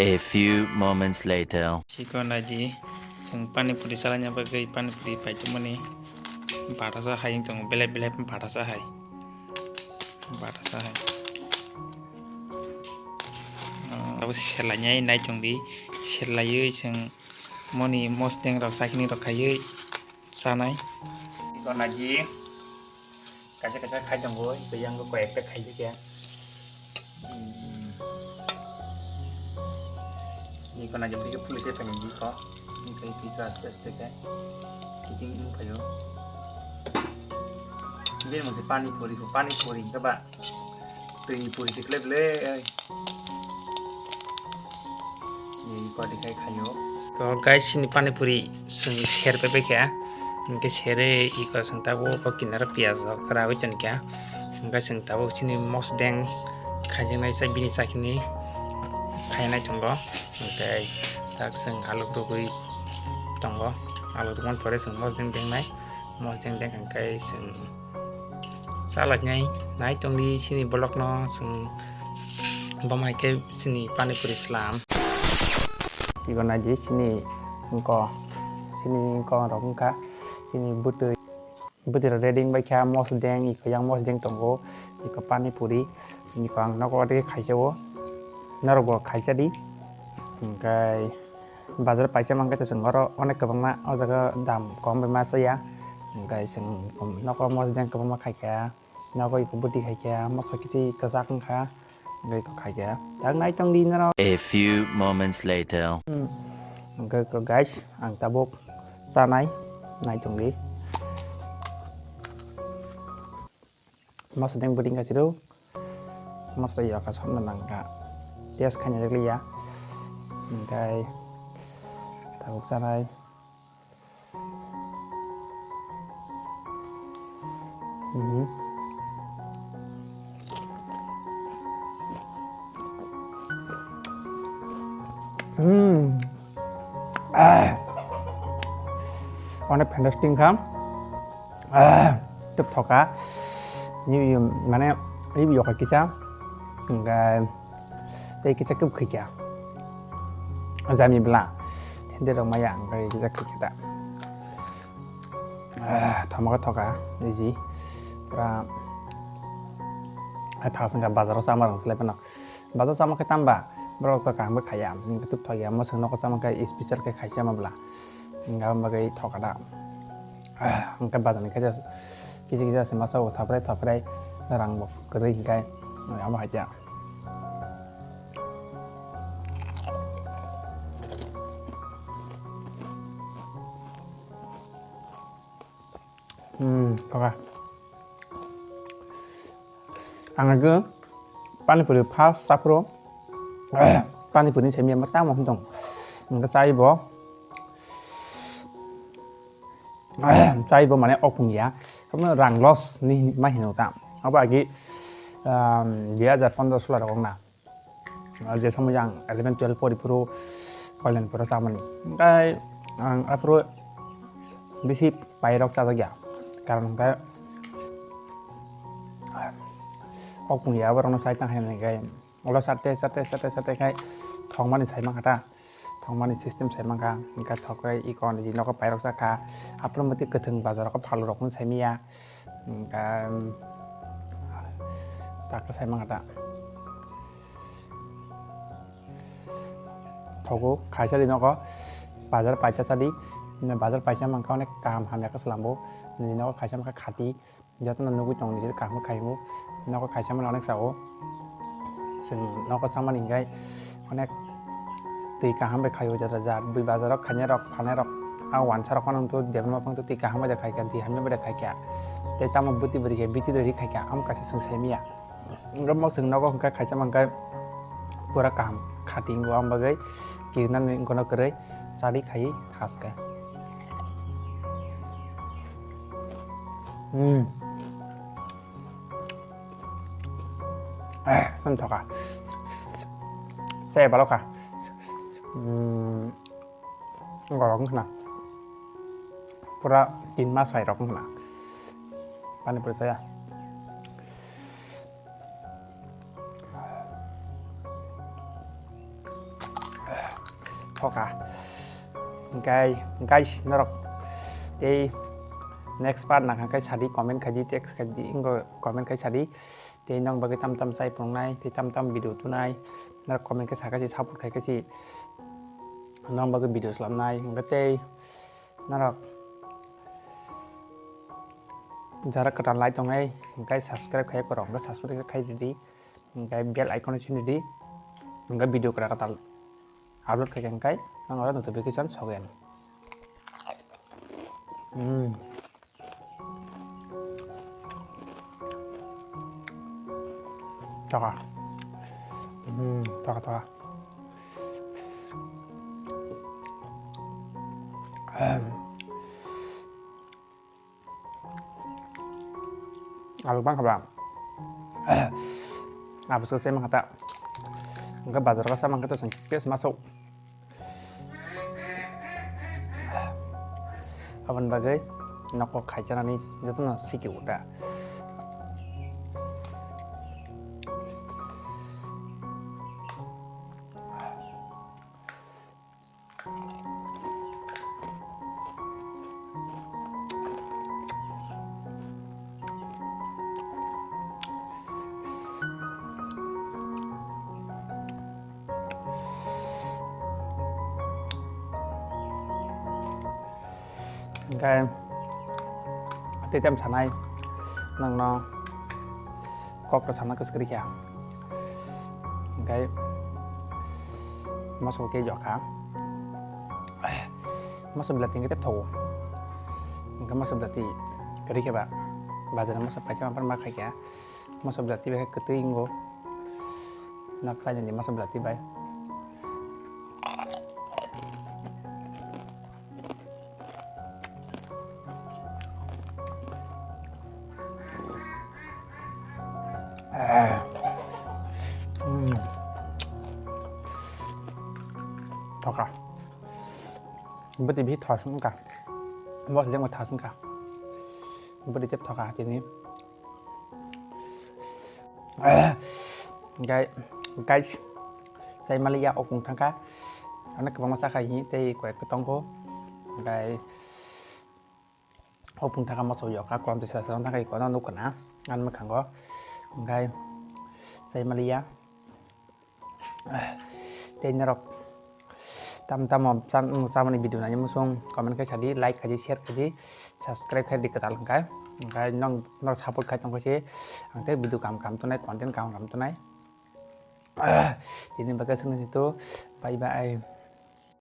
A few moments later. Sikon aji sing panipuri salahnya bagai panipuri pai cuma nih parasa hai yang tong bele-bele parasa hai aku selanya ini cong di selayu sing moni mosteng rok sakini rok kayu sanai sikon aji kaca khai cong gue bayang gue koek khai juga ini kon aja beri ke polisi pengen jiko ini kayak gitu aste kayak kiting ini kayo ini masih panipuri coba puri si klep le ini kau dikai kayo kau guys ini panipuri sing share pepe kya इनके शेरे इको संता वो को किनारे पियाज करावे चन क्या इनका संता वो सिनी मॉस डेंग खाजन नाइ साइ बिनि साखिनि खायनाय दंगो ओमफ्राय ताक जों आलु रुगुइ दंगो आलु रुगन परे जों मॉस डेंग देंनाय मॉस डेंग ओमफ्राय जों सालादनाय नाय दंनि सिनि ब्लक न जों बमायके सिनि पानिपुरि स्लाम इगना जि सिनि Ranka sini butuh reading baca mos deng iko yang mos deng tonggo iko panipuri iko ang nako de khaijawo narogo khaijadi kai bazar paisa mangka to sengoro onek kebangma o jaga dam kom bema saya kai seng nako mos deng kebangma khaija nako iko buti khaija mos kisi kasak kha ngai ko khaija dang nai tong di naro. A few moments later. Ko guys ang tabok sanai nai chung đi mas sedang berding kasih tu mas saya akan sama nangka dia sekanya jadi ya okay tabuk sanai One fantastic kam tiếp thoka như mana review ka kita nga đây kita cấp khía azami bla thế đó mày ăn cái kita kita thama ka thoka ini gì pra thao sang ka bazar sama orang selain nak bazar sama ka tambah bro ka kang ba khayam ni tup thoya mo sang no ka sama ka special ka khaya ma bla nggak bagai thok ada, angkat badan kita kisi semasa thap rai rang bok kering kai, apa aja. Thok ang ke panipuri pas sapro, panipuri saya mian matang mau dong, nggak saya bo. Saya bermain opung ya, kamu rang loss nih mah hino tam. Apa lagi dia ada founder suara orang na, dia sama yang 11, 12 Pro kalian Pro sama nih. Kayak Pro bisi pairok saja ya, karena kayak opung ya orang saya tanya nih kayak, kalau sate kayak thong mana saya mah kata. Thongmani system saya mangka ingka thokai ikon di noko pairok saka apro mati keteng bazar ko phalu rokun saya mia ingka tak saya mangka thogo khaisa di noko bazar paisa sadi bazar paisa mangka onek kam hamya ka slambo di noko khaisa mangka khati jatna nugu chong di kam khaimu noko khaisa man onek sao sing noko sama ninggai onek tika ham be khayo jara jat bui bazar khanya rok phane rok awan sarok kanam to devma pang to tika ham be khai kan ti ham be khai kya te tam buti bari ke biti dori khai kya am ka sung semia ngam mo sung noko ka khai chamang ka pura kam khati ngo am bagai kinan ni ngono kare sadi khai khas ka san thoka saya balok ka ngorong kena pura inma sai rok kena panipuri saya thoka guys narok te next part nak kai sadi comment khaji text khaji ingo comment kai sadi te nang bagai tam sai prongnai te tam video tunai narok comment kai saka si support kai kasi nang bagai video slamnai ngate narok jara katan like tongai kai subscribe kai korong ga subscribe kai di kai bell icon sini di ngai video kara katal upload kai kai nang ora notification sogen Toka. Toka. Alubang kabang. Apa selesai mengata. Enggak bazar rasa mangkata sengkes masuk. Awan bagai nako kaitan ni jatuh nasi udah. Cái tê tem sản này nâng nó có cái sản nó cái sợi kia cái masuk cái giọt kháng masuk berarti cái tiếp thủ cái masuk berarti cái kia bạn bây giờ nó masuk phải cho bạn mắc hay kia masuk berarti cái ketinggo nak saja nih masuk berarti baik Toka. Berarti bih thos xuống cả. Bos sẽ một thos xuống cả. Berarti tiếp toka thì ní. Guys, saya Malaysia okung thangka. Anak ke masa kai tei kuat ketongko. Guys, okung thangka masuk yo ka kon tu sa sa thangka ko nó kana. An ma khang ko. Guys, saya Malaysia. Tei narok tam sama video nanya musung komen kai sadi like kai share kai subscribe kai diketal kai kai nong support kai tong kai ang te video kam tunai content kam tunai ini bagai itu bye bye